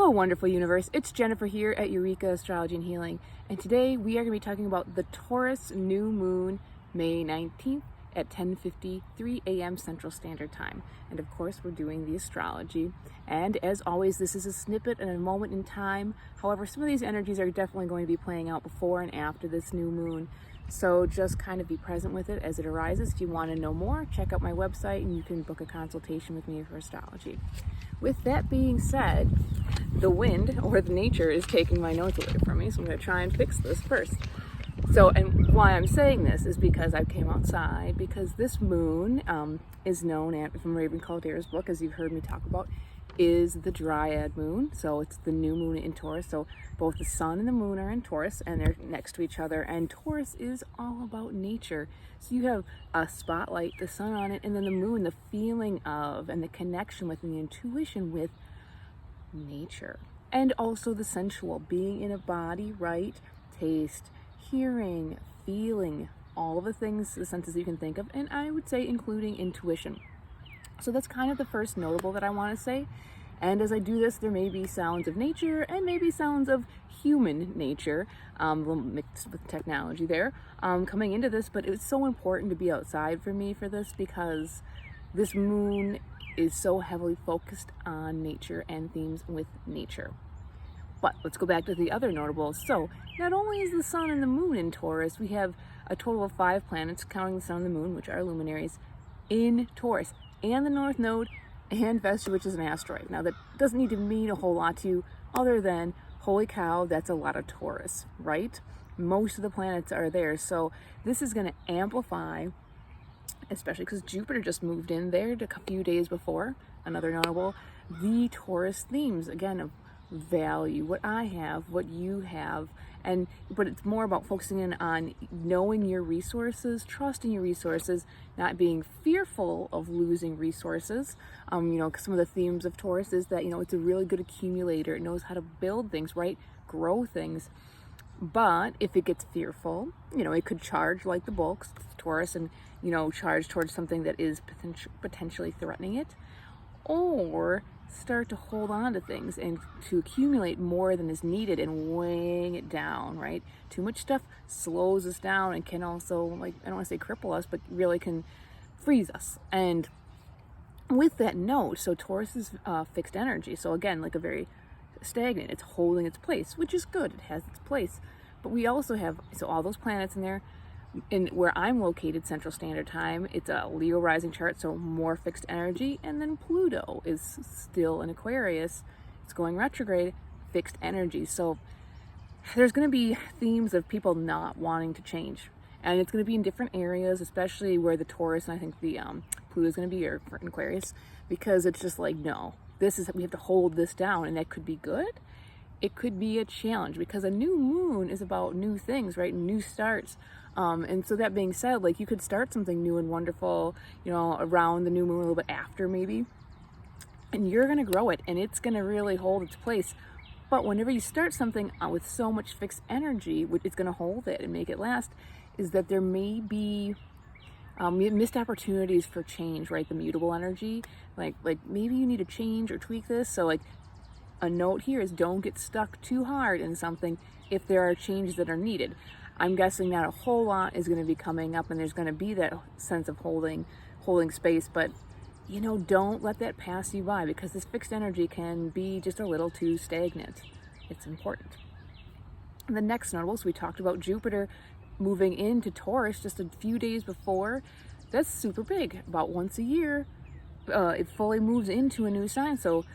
Hello, wonderful universe. It's Jennifer here at Eureka Astrology and Healing, and today we are going to be talking about the Taurus new moon, May 19th at 10:53 a.m. Central Standard Time. And of course, we're doing the astrology. And as always, this is a snippet and a moment in time. However, some of these energies are definitely going to be playing out before and after this new moon. So just kind of be present with it as it arises. If you want to know more, check out my website and you can book a consultation with me for astrology. With that being said, the wind or the nature is taking my notes away from me, so I'm going to try and fix this first. So, and why I'm saying this is because I came outside, because this moon is known from Raven Caldeira's book, as you've heard me talk about, is the Dryad moon. So it's the new moon in Taurus. So both the sun and the moon are in Taurus and they're next to each other. And Taurus is all about nature. So you have a spotlight, the sun on it, and then the moon, the feeling of and the connection with and the intuition with nature. And also the sensual, being in a body, right? Taste, hearing, feeling, all of the things, the senses you can think of. And I would say including intuition. So that's kind of the first notable that I want to say. And as I do this, there may be sounds of nature and maybe sounds of human nature, mixed with technology there, coming into this. But it's so important to be outside for me for this, because this moon is so heavily focused on nature and themes with nature. But let's go back to the other notables. So not only is the sun and the moon in Taurus, we have a total of 5 planets, counting the sun and the moon, which are luminaries, in Taurus, and the North Node, and Vesta, which is an asteroid. Now that doesn't need to mean a whole lot to you, other than, holy cow, that's a lot of Taurus, right? Most of the planets are there. So this is going to amplify, especially because Jupiter just moved in there a few days before, another notable, the Taurus themes, again, of value, what I have, what you have, but it's more about focusing in on knowing your resources, trusting your resources, not being fearful of losing resources. Because some of the themes of Taurus is that, it's a really good accumulator. It knows how to build things, right? Grow things. But if it gets fearful, it could charge like the bulks, Taurus, and, charge towards something that is potentially threatening it, or start to hold on to things and to accumulate more than is needed and weighing it down, right? Too much stuff slows us down and can also, I don't want to say cripple us, but really can freeze us. And with that note, so Taurus is fixed energy. So again, like a very stagnant, it's holding its place, which is good. It has its place. But we also have, so all those planets in there, in where I'm located, Central Standard Time, it's a Leo rising chart, so more fixed energy. And then Pluto is still in Aquarius. It's going retrograde, fixed energy. So there's going to be themes of people not wanting to change. And it's going to be in different areas, especially where the Taurus, and I think the Pluto is going to be here in Aquarius, because it's just like, no, we have to hold this down. And that could be good. It could be a challenge, because a new moon is about new things, right? New starts. And so that being said, you could start something new and wonderful, around the new moon, a little bit after maybe, and you're going to grow it and it's going to really hold its place. But whenever you start something with so much fixed energy, which is going to hold it and make it last, is that there may be missed opportunities for change, right? The mutable energy, like maybe you need to change or tweak this. So a note here is don't get stuck too hard in something if there are changes that are needed. I'm guessing that a whole lot is going to be coming up, and there's going to be that sense of holding space, but don't let that pass you by, because this fixed energy can be just a little too stagnant. It's important. And the next notable, so we talked about Jupiter moving into Taurus just a few days before. That's super big. About once a year, it fully moves into a new sign. So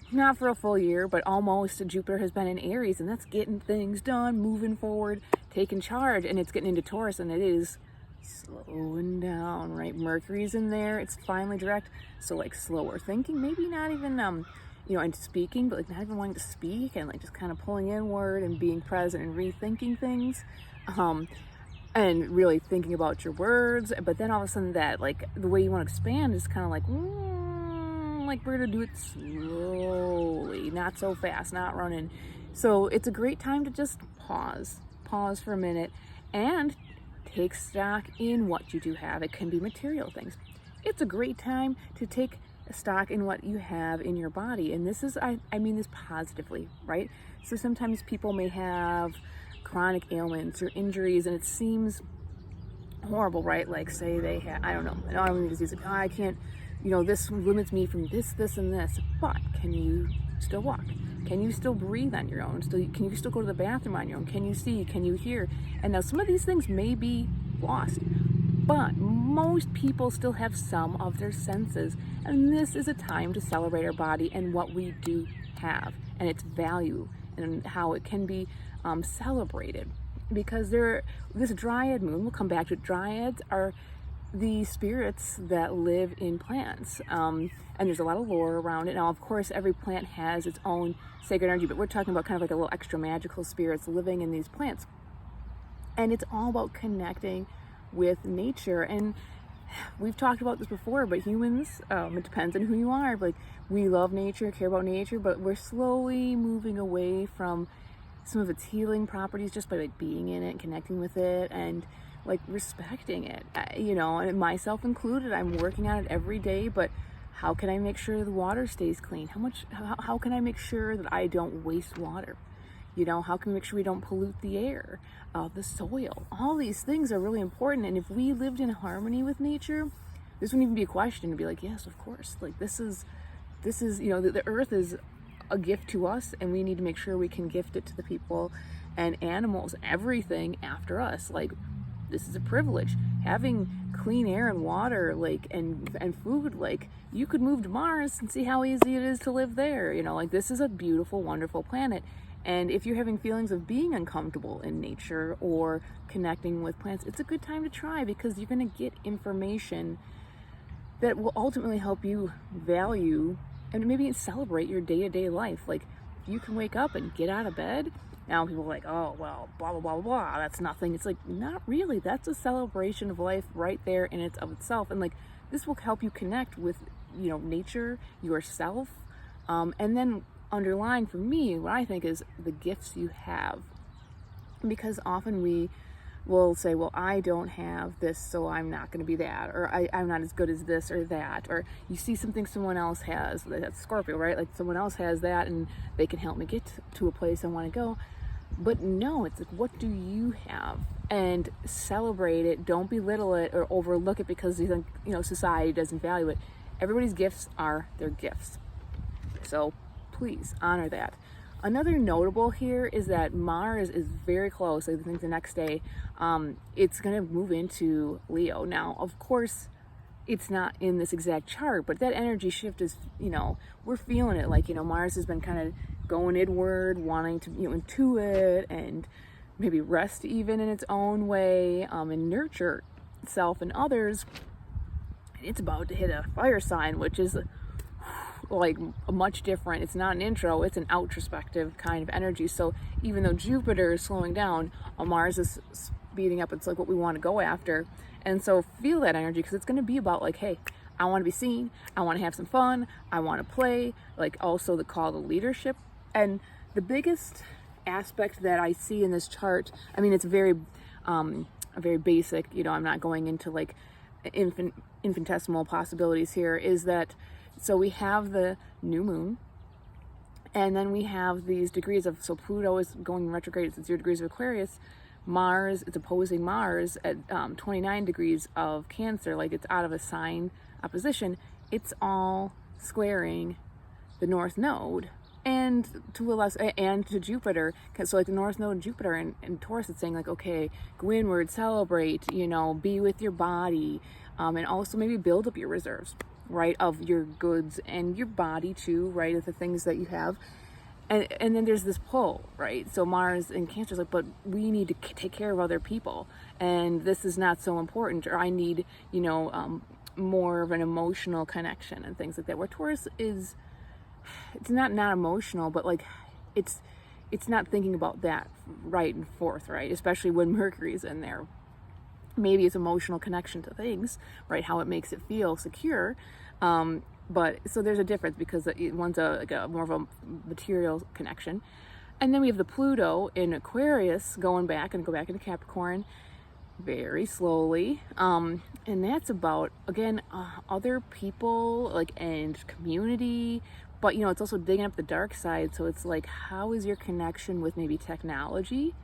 not for a full year, but almost. Jupiter has been in Aries, and that's getting things done, moving forward, taking charge, and it's getting into Taurus, and it is slowing down, right? Mercury's in there, it's finally direct, so slower thinking, maybe not even and speaking, but not even wanting to speak, and just kind of pulling inward and being present and rethinking things, and really thinking about your words. But then all of a sudden that the way you want to expand is kind of we're gonna do it slowly, not so fast, not running. So it's a great time to just pause for a minute and take stock in what you do have. It can be material things. It's a great time to take stock in what you have in your body. And this is, I mean this positively, right? So sometimes people may have chronic ailments or injuries and it seems horrible, right? Like say they have, I don't know, an autoimmune disease, like, oh, I can't, this limits me from this, and this, but can you still walk? Can you still breathe on your own? Can you still go to the bathroom on your own? Can you see? Can you hear? And now some of these things may be lost, but most people still have some of their senses. And this is a time to celebrate our body and what we do have and its value and how it can be celebrated. Because this dryad moon, we'll come back to it, dryads are the spirits that live in plants. And there's a lot of lore around it. Now, of course, every plant has its own sacred energy, but we're talking about kind of like a little extra magical spirits living in these plants. And it's all about connecting with nature. And we've talked about this before, but humans, it depends on who you are. Like, we love nature, care about nature, but we're slowly moving away from some of its healing properties just by like being in it, connecting with it, and like respecting it, and myself included. I'm working on it every day, but how can I make sure the water stays clean? How can I make sure that I don't waste water? How can we make sure we don't pollute the air, the soil? All these things are really important. And if we lived in harmony with nature, this wouldn't even be a question to be like, yes, of course. Like this is, the earth is a gift to us, and we need to make sure we can gift it to the people and animals, everything after us. Like, this is a privilege. Having clean air and water, like, and food, like, you could move to Mars and see how easy it is to live there. Like, this is a beautiful, wonderful planet. And if you're having feelings of being uncomfortable in nature or connecting with plants, it's a good time to try, because you're going to get information that will ultimately help you value and maybe celebrate your day-to-day life. Like, you can wake up and get out of bed. Now people are like, oh, well, blah, blah, blah, blah, that's nothing. It's like, not really. That's a celebration of life right there in its of itself. And like, this will help you connect with, nature, yourself. And then underlying for me, what I think is the gifts you have. Because often we will say, well, I don't have this, so I'm not going to be that, or I'm not as good as this or that, or you see something someone else has, that's Scorpio, right? Like someone else has that and they can help me get to a place I want to go. But no, it's like, what do you have? And celebrate it. Don't belittle it or overlook it because you think, society doesn't value it. Everybody's gifts are their gifts. So please honor that. Another notable here is that Mars is very close. I think the next day, it's going to move into Leo. Now, of course, it's not in this exact chart, but that energy shift is, we're feeling it. Like, Mars has been kind of going inward, wanting to, intuit and maybe rest even in its own way, and nurture itself and others. It's about to hit a fire sign, which is like much different. It's not an intro, it's an outrospective kind of energy. So even though Jupiter is slowing down, Mars is speeding up. It's like what we want to go after. And so feel that energy, because it's going to be about like, hey, I want to be seen, I want to have some fun, I want to play, like also the call to leadership. And the biggest aspect that I see in this chart, I mean, it's very basic, I'm not going into like infinitesimal possibilities here, is that so we have the new moon, and then we have these degrees of, so Pluto is going retrograde at 0 degrees of Aquarius. Mars, it's opposing Mars at 29 degrees of Cancer, like it's out of a sign opposition. It's all squaring the North Node and to Jupiter. So like the North Node and Jupiter and Taurus, it's saying like, okay, go inward, celebrate, be with your body, and also maybe build up your reserves, right, of your goods and your body too, right, of the things that you have. And then there's this pull, right? So Mars in Cancer is like, but we need to take care of other people, and this is not so important, or I need, more of an emotional connection and things like that. Where Taurus is, it's not emotional, but like it's not thinking about that right and forth, right? Especially when Mercury's in there. Maybe it's emotional connection to things, right? How it makes it feel secure. But so there's a difference, because one's more of a material connection. And then we have the Pluto in Aquarius go back into Capricorn. very slowly. And that's about, again, other people, like, and community. But, you know, it's also digging up the dark side. So it's like, how is your connection with maybe technology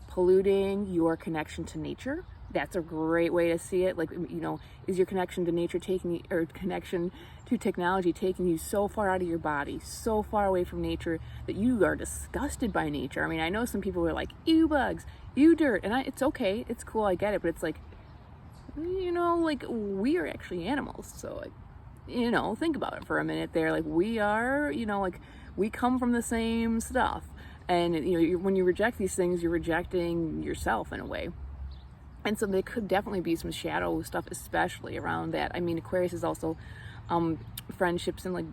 polluting your connection to nature? That's a great way to see it. Like, you know, is your connection to nature taking, or connection to technology taking you so far out of your body, so far away from nature that you are disgusted by nature? I mean, I know some people are like, ew bugs, ew dirt, and it's okay, it's cool, I get it, but it's like, you know, like, we are actually animals. So, like, you know, think about it for a minute there. Like, we are, you know, like, we come from the same stuff. And, you know, when you reject these things, you're rejecting yourself in a way. And so there could definitely be some shadow stuff, especially around that. I mean, Aquarius is also friendships and, like,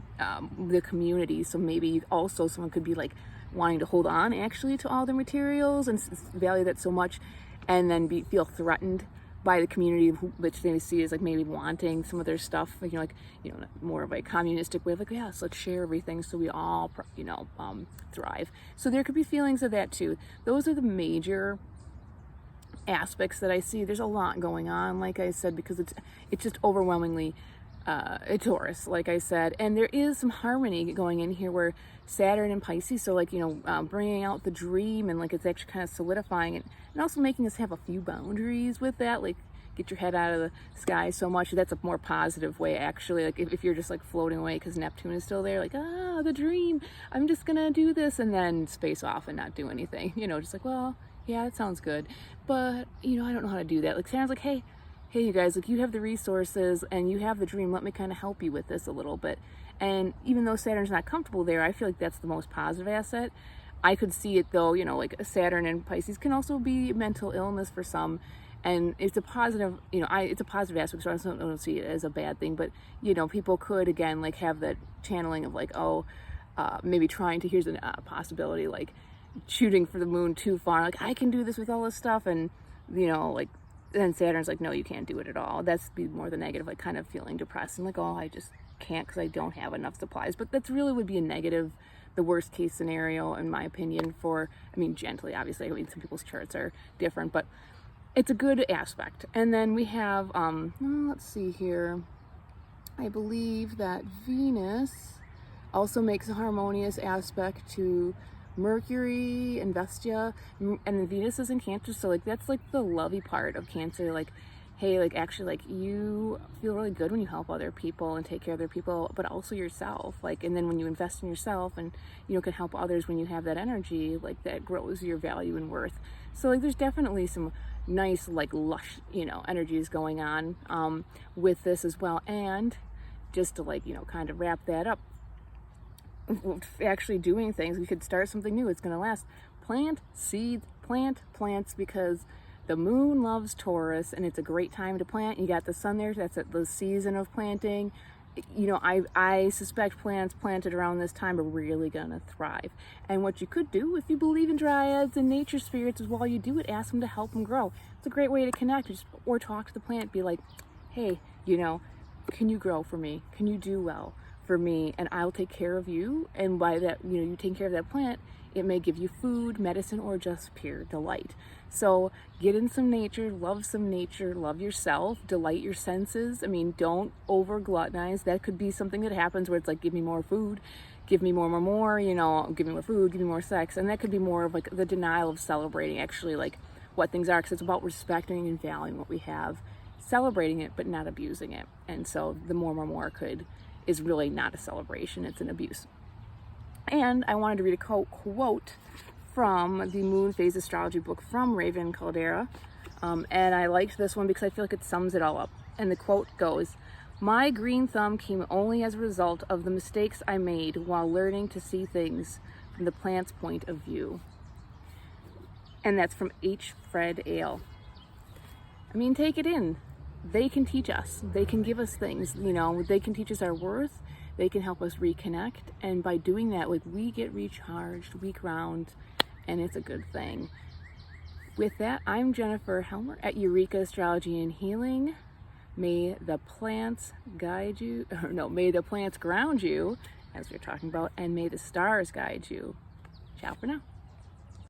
the community. So maybe also someone could be like wanting to hold on actually to all their materials and value that so much, and then feel threatened by the community, which they see as like maybe wanting some of their stuff, like, you know, like, you know, more of a communistic way of like, yes, let's share everything so we all, you know, thrive. So there could be feelings of that too. Those are the major aspects that I see. There's a lot going on, like I said, because it's just overwhelmingly a Taurus, like I said, and there is some harmony going in here where Saturn and Pisces, so, like, you know, bringing out the dream, and like it's actually kind of solidifying it, and also making us have a few boundaries with that, like get your head out of the sky so much. That's a more positive way, actually. Like, if you're just like floating away because Neptune is still there, like, the dream, I'm just gonna do this, and then space off and not do anything, you know, just like, well, yeah, it sounds good, but, you know, I don't know how to do that. Like, Saturn's like, hey you guys, like, you have the resources and you have the dream, let me kind of help you with this a little bit. And even though Saturn's not comfortable there, I feel like that's the most positive asset. I could see it though, you know, like Saturn and Pisces can also be mental illness for some, and it's a positive, you know, it's a positive aspect, so I don't see it as a bad thing. But, you know, people could, again, like, have that channeling of like, maybe trying to, here's a possibility, like shooting for the moon too far, like, I can do this with all this stuff, and, you know, like, then Saturn's like, no, you can't do it at all. That's be more the negative, like kind of feeling depressed and like, oh, I just can't because I don't have enough supplies. But that's really would be a negative, the worst case scenario, in my opinion, for, I mean, gently, obviously, I mean, some people's charts are different, but it's a good aspect. And then we have, let's see here, I believe that Venus also makes a harmonious aspect to Mercury and Vestia, and then Venus is in Cancer, so like that's like the lovey part of Cancer, like, hey, like, actually, like, you feel really good when you help other people and take care of other people, but also yourself, like, and then when you invest in yourself and, you know, can help others, when you have that energy, like, that grows your value and worth. So, like, there's definitely some nice, like, lush, you know, energies going on with this as well. And just to, like, you know, kind of wrap that up, actually doing things, we could start something new, it's going to last. Plant seeds, plant plants, because the moon loves Taurus, and it's a great time to plant. You got the sun there, that's at the season of planting. You know, I suspect plants planted around this time are really gonna thrive. And what you could do, if you believe in dryads and nature spirits, is while you do it, ask them to help them grow. It's a great way to connect, or talk to the plant, be like, hey, you know, can you grow for me? Can you do well for me? And I'll take care of you. And by that, you know, you taking care of that plant, it may give you food, medicine, or just pure delight. So get in some nature, love yourself, delight your senses. I mean, don't over gluttonize. That could be something that happens where it's like, give me more food, give me more, you know, give me more food, give me more sex. And that could be more of like the denial of celebrating actually like what things are, because it's about respecting and valuing what we have, celebrating it, but not abusing it. And so the more is really not a celebration, it's an abuse. And I wanted to read a quote from the Moon Phase Astrology book from Raven Caldera. And I liked this one because I feel like it sums it all up. And the quote goes, "My green thumb came only as a result of the mistakes I made while learning to see things from the plant's point of view." And that's from H. Fred Ale. I mean, take it in. They can teach us. They can give us things, you know, they can teach us our worth. They can help us reconnect, and by doing that, like, we get recharged, we ground, and it's a good thing. With that, I'm Jennifer Helmer at Eureka Astrology and Healing. May the plants guide you, may the plants ground you, as we're talking about, and may the stars guide you. Ciao for now.